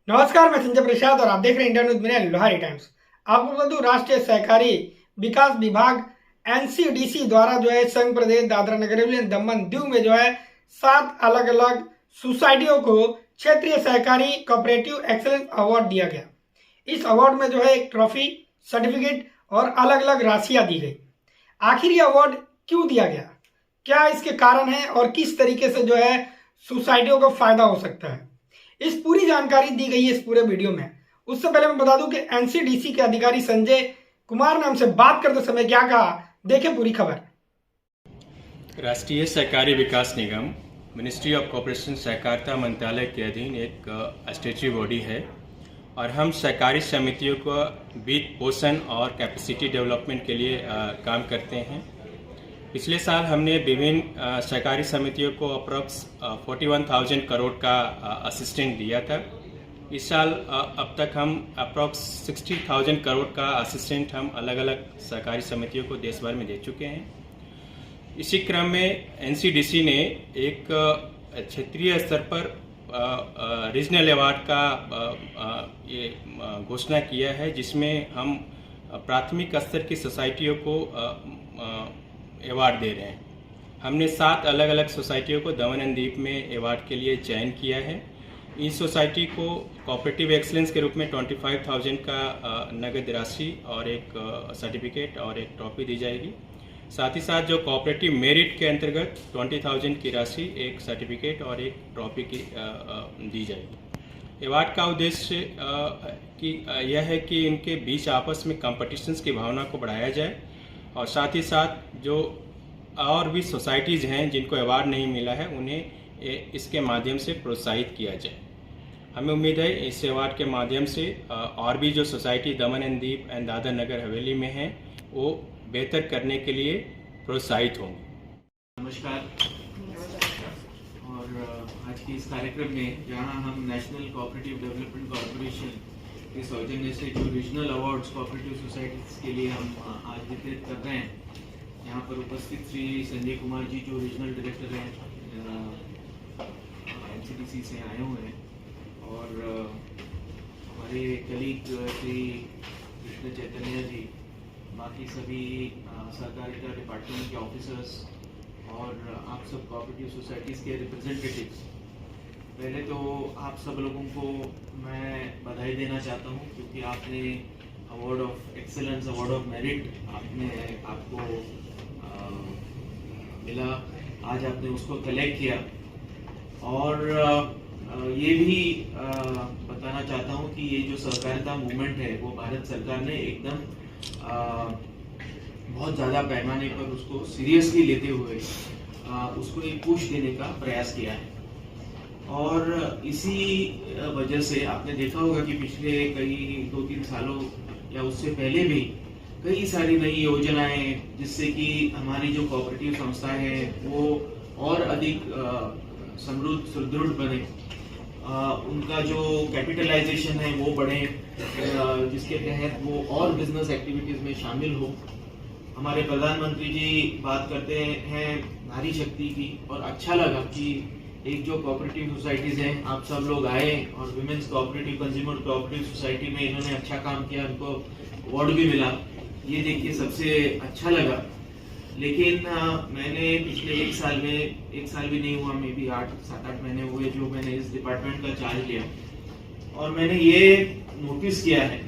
नमस्कार, मैं संजय प्रसाद और आप देख रहे हैं इंडिया न्यूज में लोहारी टाइम्स। आपको बता दूं, राष्ट्रीय सहकारी विकास विभाग एनसीडीसी द्वारा जो है संघ प्रदेश दादरा नगर हवेली दमन दीव में जो है 7 अलग अलग सोसाइटियों को क्षेत्रीय सहकारी कोऑपरेटिव एक्सेलेंस अवार्ड दिया गया। इस अवार्ड में जो है एक ट्रॉफी, सर्टिफिकेट और अलग अलग राशियां दी गई। आखिर ये अवार्ड क्यों दिया गया, क्या इसके कारण है और किस तरीके से जो है सोसाइटियों को फायदा हो सकता है, इस पूरी जानकारी दी गई है इस पूरे वीडियो में। उससे पहले मैं बता दूं कि एनसीडीसी के अधिकारी संजय कुमार ने हमसे बात करते समय क्या कहा, देखें पूरी खबर। राष्ट्रीय सहकारी विकास निगम मिनिस्ट्री ऑफ कॉर्पोरेशन सहकारिता मंत्रालय के अधीन एक स्टैट्यूटरी बॉडी है और हम सहकारी समितियों को वित्त पोषण और कैपेसिटी डेवलपमेंट के लिए काम करते हैं। पिछले साल हमने विभिन्न सहकारी समितियों को अप्रॉक्स 41,000 करोड़ का असिस्टेंस दिया था। इस साल अब तक हम अप्रॉक्स 60,000 करोड़ का असिस्टेंट हम अलग अलग सहकारी समितियों को देश भर में दे चुके हैं। इसी क्रम में एनसीडीसी ने एक क्षेत्रीय स्तर पर रीजनल अवार्ड का ये घोषणा किया है, जिसमें हम प्राथमिक स्तर की सोसाइटियों को अवार्ड दे रहे हैं। हमने 7 अलग अलग सोसाइटियों को दमन एंड दीव में अवार्ड के लिए चयन किया है। इन सोसाइटी को कोऑपरेटिव एक्सीलेंस के रूप में 25,000 का नगद राशि और एक सर्टिफिकेट और एक ट्रॉफी दी जाएगी। साथ ही साथ जो कोऑपरेटिव मेरिट के अंतर्गत 20,000 की राशि, एक सर्टिफिकेट और एक ट्रॉफी की दी जाएगी। अवार्ड का उद्देश्य यह है कि इनके बीच आपस में कॉम्पिटिशन्स की भावना को बढ़ाया जाए और साथ ही साथ जो और भी सोसाइटीज़ हैं जिनको अवार्ड नहीं मिला है, उन्हें इसके माध्यम से प्रोत्साहित किया जाए। हमें उम्मीद है इस अवार्ड के माध्यम से और भी जो society Daman and Diu and Dadra Nagar Haveli में हैं वो बेहतर करने के लिए प्रोत्साहित होंगे। नमस्कार। और आज के इस कार्यक्रम में जहां हम नेशनल कोऑपरेटिव डेवलपमेंट कॉर्पोरेशन के सौजन्य से जो रीजनल अवार्ड्स कोऑपरेटिव सोसाइटीज के लिए हम आज वितरित कर रहे हैं, यहाँ पर उपस्थित श्री संजय कुमार जी जो रीजनल डायरेक्टर हैं एनसीडीसी से आए हुए हैं, और हमारे कलीग श्री कृष्ण चैतन्य जी, बाकी सभी सहकारिता डिपार्टमेंट के ऑफिसर्स और आप सब कोऑपरेटिव सोसाइटीज़ के रिप्रेजेंटेटिव्स। पहले तो आप सब लोगों को मैं बधाई देना चाहता हूं, क्योंकि आपने award of excellence, award of merit आपको मिला। आज आपने उसको कलेक्ट किया और ये भी बताना चाहता हूं कि ये जो सहकारिता मूवमेंट है वो भारत सरकार ने एकदम बहुत ज़्यादा पैमाने पर उसको सीरियसली लेते हुए उसको एक पुश देने का प्रयास किया है। और इसी वजह से आपने देखा होगा कि पिछले कई 2-3 सालों या उससे पहले भी कई सारी नई योजनाएं, जिससे कि हमारी जो कोऑपरेटिव संस्थाएं हैं वो और अधिक समृद्ध सुदृढ़ बने, उनका जो कैपिटलाइजेशन है वो बढ़े, जिसके तहत वो और बिजनेस एक्टिविटीज में शामिल हो। हमारे प्रधानमंत्री जी बात करते हैं नारी शक्ति की, और अच्छा लगा कि एक जो कोऑपरेटिव सोसाइटीज हैं आप सब लोग आए और women's cooperative, consumer cooperative society में इन्होंने अच्छा काम किया, उनको अवार्ड भी मिला। ये देख के सबसे अच्छा लगा। लेकिन मैंने पिछले 1 साल में, 1 साल भी नहीं हुआ, मे भी 7-8 महीने हुए जो मैंने इस डिपार्टमेंट का चार्ज लिया, और मैंने ये नोटिस किया है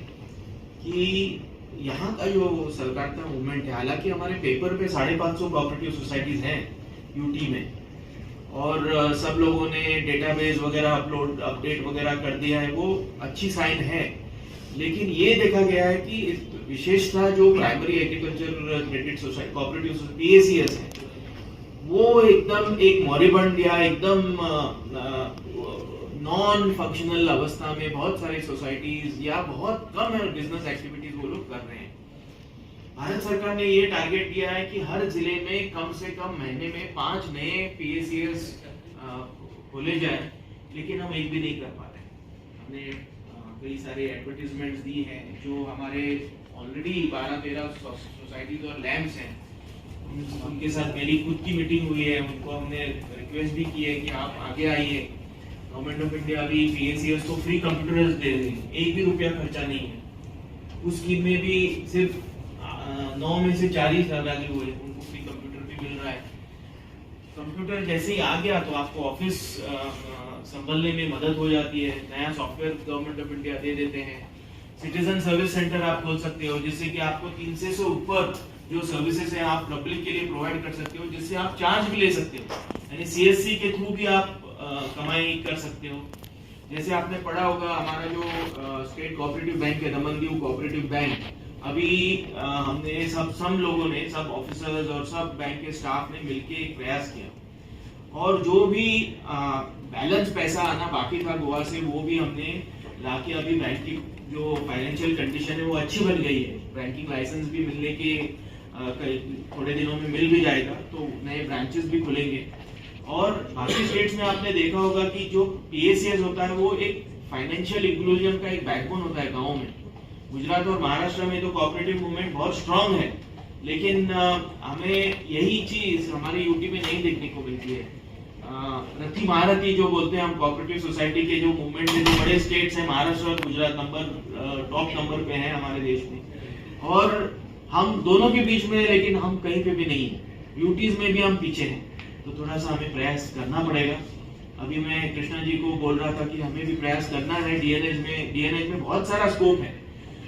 कि यहाँ का जो सहकारिता मूवमेंट है, हालांकि हमारे पेपर पे 550 कोऑपरेटिव सोसाइटीज हैं यूटी में, और सब लोगों ने डेटाबेस वगैरह अपडेट वगैरह कर दिया है, वो अच्छी साइन है। लेकिन ये देखा गया है कि विशेषता जो primary agriculture credit society cooperative PACS है, वो एकदम एक मॉरिबंड या एकदम नॉन फंक्शनल अवस्था में बहुत सारी सोसाइटीज या बहुत कम बिजनेस एक्टिविटीज वो लोग कर रहे हैं। भारत सरकार ने ये टारगेट दिया है कि हर जिले में कम से कम महीने में 5 नए पीएसीएस खोले जाए, लेकिन हम एक भी नहीं कर पा रहे। हमने कई सारे एडवर्टीजमेंट्स दी हैं, जो हमारे ऑलरेडी 12-13 सोसाइटीज और लैम्प्स हैं, उनके साथ मेरी खुद की मीटिंग हुई है, उनको हमने रिक्वेस्ट भी की है कि आप आगे आइए गवर्नमेंट ऑफ इंडिया अभी PACS को फ्री कंप्यूटर्स दे रही है, 1 भी रुपया खर्चा नहीं है। उस स्कीम में भी सिर्फ 9 में से 4 ही सहभागी हुए, उनको फ्री कंप्यूटर भी मिल रहा है। कंप्यूटर जैसे ही आ गया तो आपको ऑफिस संभालने में मदद हो जाती है। नया सॉफ्टवेयर गवर्नमेंट ऑफ इंडिया दे देते हैं। सिटीजन सर्विस सेंटर आप खोल सकते हो, जिससे कि आपको 300 से ऊपर जो सर्विसेज है आप पब्लिक के लिए प्रोवाइड कर सकते हो, जिससे आप चार्ज भी ले सकते हो, यानी CSC के थ्रू भी आप कमाई कर सकते हो। जैसे आपने पढ़ा होगा, हमारा जो स्टेट कोऑपरेटिव बैंक है, दमन-दीव कोऑपरेटिव बैंक, अभी हमने सब लोगों ने, सब ऑफिसर्स और सब बैंक के स्टाफ ने मिलकर एक प्रयास किया और जो भी बैलेंस पैसा आना बाकी था गोवा से, वो भी हमने लाके अभी बैंकिंग जो फाइनेंशियल कंडीशन है वो अच्छी बन गई है। बैंकिंग लाइसेंस भी मिलने के थोड़े दिनों में मिल भी जाएगा, तो नए ब्रांचेस भी खुलेंगे। और बाकी स्टेट्स में आपने देखा होगा कि जो PACS होता है वो एक फाइनेंशियल इंक्लूजन का एक बैकबोन होता है गाँव में। गुजरात और महाराष्ट्र में तो कोऑपरेटिव मूवमेंट बहुत स्ट्रांग है, लेकिन हमें यही चीज हमारी यूटी में नहीं देखने को मिलती है। रथी महारथी जो बोलते हैं हम, कोऑपरेटिव सोसाइटी के जो मूवमेंट है, जो बड़े स्टेट्स हैं, महाराष्ट्र और गुजरात टॉप नंबर पे है हमारे देश में, और हम दोनों के बीच में है, लेकिन हम कहीं पे भी नहीं है। यूटीज में भी हम पीछे हैं, तो थोड़ा सा हमें प्रयास करना पड़ेगा। अभी मैं कृष्णा जी को बोल रहा था कि हमें भी प्रयास करना है। डीएनएच में बहुत सारा स्कोप है,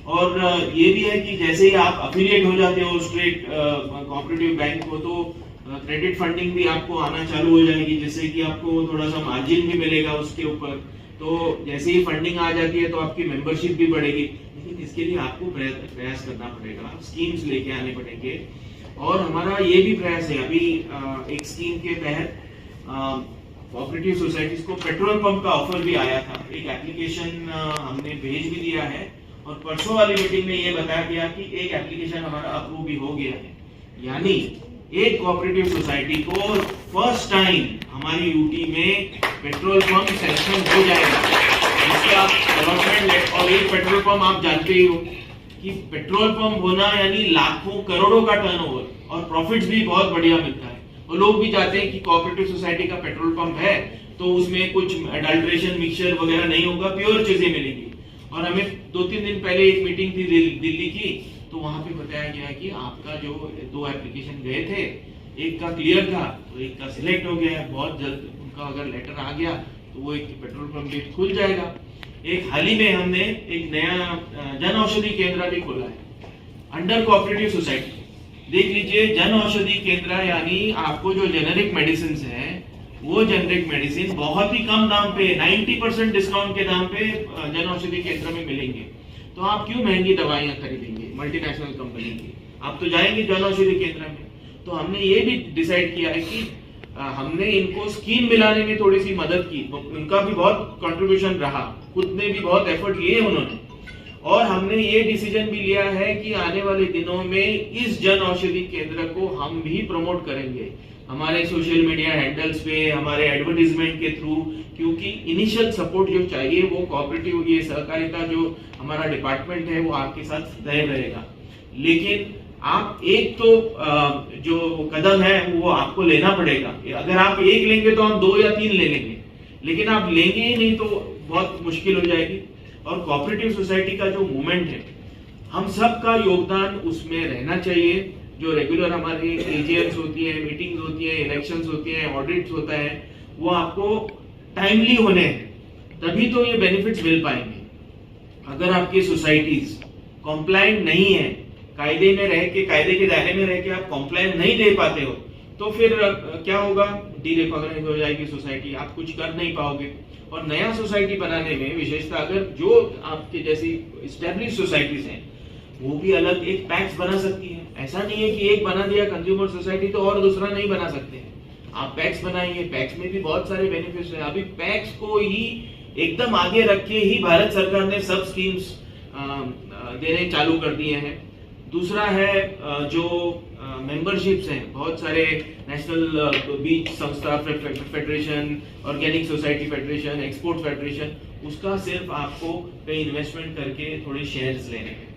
और ये भी है कि जैसे ही आप अफिलिएट हो जाते हो स्टेट कोऑपरेटिव बैंक को, तो क्रेडिट फंडिंग भी आपको आना चालू हो जाएगी, जिससे कि आपको थोड़ा सा मार्जिन भी मिलेगा उसके ऊपर। तो जैसे ही फंडिंग आ जाती है तो आपकी मेंबरशिप भी बढ़ेगी, लेकिन इसके लिए आपको प्रयास करना पड़ेगा, स्कीम्स लेके आने पड़ेंगे। और हमारा ये भी प्रयास है, अभी एक स्कीम के तहत कोऑपरेटिव सोसाइटीज को पेट्रोल पंप का ऑफर भी आया था। एक एप्लीकेशन हमने भेज भी दिया है, और परसों वाली मीटिंग में ये बताया गया कि एक एप्लीकेशन हमारा अप्रूव भी हो गया है। यानी एक कोऑपरेटिव सोसाइटी को फर्स्ट टाइम हमारी यूटी में पेट्रोल पंप सैंक्शन हो जाएगा, जिससे आप डेवलपमेंट। और एक पेट्रोल पंप आप जानते ही हो कि पेट्रोल पंप होना यानी लाखों करोड़ों का टर्नओवर, और प्रॉफिट्स भी बहुत बढ़िया मिलता है। और लोग भी चाहते हैं कि कोऑपरेटिव सोसाइटी का पेट्रोल पंप है तो उसमें कुछ अडल्ट्रेशन मिक्सचर वगैरह नहीं होगा, प्योर चीजें मिलेंगी। और हमें 2-3 दिन पहले एक मीटिंग थी दिल्ली की, तो वहां पे बताया गया कि आपका जो 2 एप्लीकेशन गए थे, एक का क्लियर था तो एक का सिलेक्ट हो गया है। बहुत जल्द उनका अगर लेटर आ गया तो वो एक पेट्रोल पंप भी खुल जाएगा। एक हाल ही में हमने एक नया जन औषधि केंद्र भी खोला है अंडर कोऑपरेटिव सोसाइटी। देख लीजिए, जन औषधि केंद्र यानी आपको जो जेनेरिक मेडिसिन है, वो जेनेरिक मेडिसिन बहुत ही कम दाम पे, 90% डिस्काउंट के दाम पे जन औषधि केंद्र में मिलेंगे। तो आप क्यों महंगी दवाइयां खरीदेंगे मल्टीनेशनल कंपनी की? आप तो जाएंगे जन औषधि केंद्र में। तो हमने ये भी डिसाइड किया है कि हमने इनको स्कीम मिलाने में थोड़ी सी मदद की, उनका भी बहुत कंट्रीब्यूशन रहा, खुद ने भी बहुत एफर्ट किए उन्होंने। और हमने ये डिसीजन भी लिया है कि आने वाले दिनों में इस जन औषधि केंद्र को हम भी प्रमोट करेंगे हमारे सोशल मीडिया हैंडल्स पे, हमारे एडवर्टीजमेंट के थ्रू, क्योंकि इनिशियल सपोर्ट जो चाहिए वो कोऑपरेटिव, ये सहकारिता जो हमारा डिपार्टमेंट है वो आपके साथ रहेगा। लेकिन आप एक तो जो कदम है वो आपको लेना पड़ेगा। अगर आप एक लेंगे तो हम 2 या 3 ले लेंगे, लेकिन आप लेंगे ही नहीं तो बहुत मुश्किल हो जाएगी। और कोऑपरेटिव सोसाइटी का जो मूवमेंट है, हम सब का योगदान उसमें रहना चाहिए। जो रेगुलर हमारी एजीएम्स होती है, मीटिंग्स होती है, इलेक्शंस होती है, ऑडिट्स होता है, वो आपको टाइमली होने हैं, तभी तो ये बेनिफिट्स मिल पाएंगे। अगर आपकी सोसाइटीज कॉम्प्लायंट नहीं है, कायदे में रह के, कायदे के दायरे में रह के आप कॉम्प्लायंट नहीं दे पाते हो, तो फिर क्या होगा? डीरिकॉग्नाइज हो जाएगी सोसाइटी, आप कुछ कर नहीं पाओगे। और नया सोसाइटी बनाने में विशेषता, अगर जो आपके जैसी एस्टेब्लिश सोसाइटीज हैं वो भी अलग एक पैक्स बना सकती है। ऐसा नहीं है कि एक बना दिया कंज्यूमर सोसाइटी तो और दूसरा नहीं बना सकते हैं। आप पैक्स बनाएंगे, पैक्स में भी बहुत सारे बेनिफिट्स हैं। अभी पैक्स को ही एकदम आगे रख के ही भारत सरकार ने सब स्कीम्स देने चालू कर दिए हैं। दूसरा है जो मेंबरशिप्स हैं, बहुत सारे नेशनल बीच संस्था federation, organic society federation, export federation, उसका सिर्फ आपको कहीं इन्वेस्टमेंट करके थोड़े शेयर्स लेने हैं।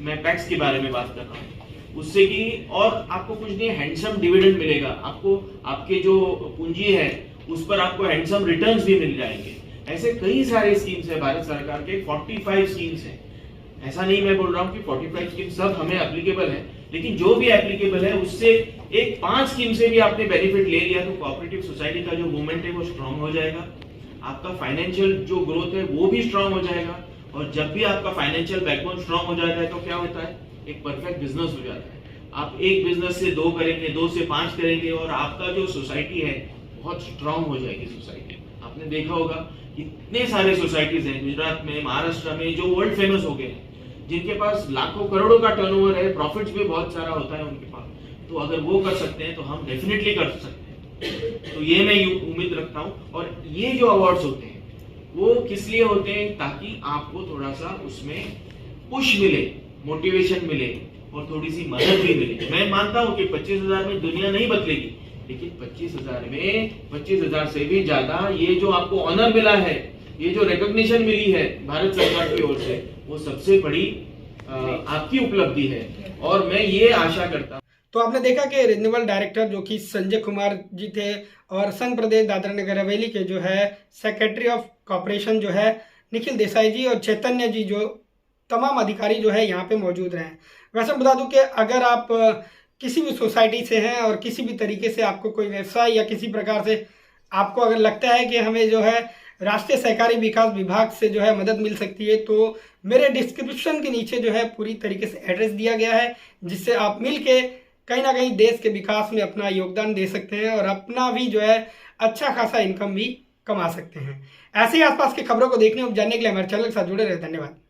मैं पैक्स के बारे में बात कर रहा हूँ, उससे कि और आपको कुछ नहीं, हैंडसम डिविडेंड मिलेगा आपको। आपके जो पूंजी है उस पर आपको हैंडसम रिटर्न्स भी मिल जाएंगे। ऐसे कई सारे स्कीम्स है भारत सरकार के, 45 स्कीम्स है। ऐसा नहीं मैं बोल रहा हूँ कि 45 स्कीम सब हमें एप्लीकेबल है, लेकिन जो भी एप्लीकेबल है उससे एक 5 स्कीम से भी आपने बेनिफिट ले लिया तो कोऑपरेटिव सोसाइटी का जो मूवमेंट है वो स्ट्रांग हो जाएगा, आपका फाइनेंशियल जो ग्रोथ है वो भी स्ट्रांग हो जाएगा। और जब भी आपका फाइनेंशियल बैकबोन स्ट्रांग हो जाता है तो क्या होता है, एक परफेक्ट बिजनेस हो जाता है। आप एक बिजनेस से 2 करेंगे, 2 से 5 करेंगे और आपका जो सोसाइटी है बहुत स्ट्रांग हो जाएगी सोसाइटी। आपने देखा होगा कितने सारे सोसाइटीज हैं गुजरात में, महाराष्ट्र में जो वर्ल्ड फेमस हो गए हैं, जिनके पास लाखों करोड़ों का टर्नओवर है, प्रॉफिट्स भी बहुत सारा होता है उनके पास। तो अगर वो कर सकते हैं तो हम डेफिनेटली कर सकते हैं। तो ये मैं उम्मीद रखता हूँ। और ये जो अवार्ड्स होते हैं वो किस लिए होते हैं, ताकि आपको थोड़ा सा उसमें पुश मिले, मोटिवेशन मिले और थोड़ी सी मदद भी मिले। मैं मानता हूँ कि 25,000 में दुनिया नहीं बदलेगी, लेकिन 25,000 में 25,000 से भी ज्यादा ये जो आपको ऑनर मिला है, ये जो रिकॉग्निशन मिली है भारत सरकार की ओर से, वो सबसे बड़ी आपकी उपलब्धि है। और मैं ये आशा करता हूँ। तो आपने देखा कि रिन्यूअल डायरेक्टर जो कि संजय कुमार जी थे और संघ प्रदेश दादरा नगर हवेली के जो है सेक्रेटरी ऑफ कॉर्पोरेशन जो है निखिल देसाई जी और चैतन्य जी, जो तमाम अधिकारी जो है यहाँ पे मौजूद रहे। वैसे बता दूं कि अगर आप किसी भी सोसाइटी से हैं और किसी भी तरीके से आपको कोई व्यवसाय या किसी प्रकार से आपको अगर लगता है कि हमें जो है राष्ट्रीय सहकारी विकास विभाग से जो है मदद मिल सकती है, तो मेरे डिस्क्रिप्शन के नीचे जो है पूरी तरीके से एड्रेस दिया गया है, जिससे आप मिल के कहीं ना कहीं देश के विकास में अपना योगदान दे सकते हैं और अपना भी जो है अच्छा खासा इनकम भी कमा सकते हैं। ऐसे ही आसपास की खबरों को देखने और जानने के लिए हमारे चैनल के साथ जुड़े रहे। धन्यवाद।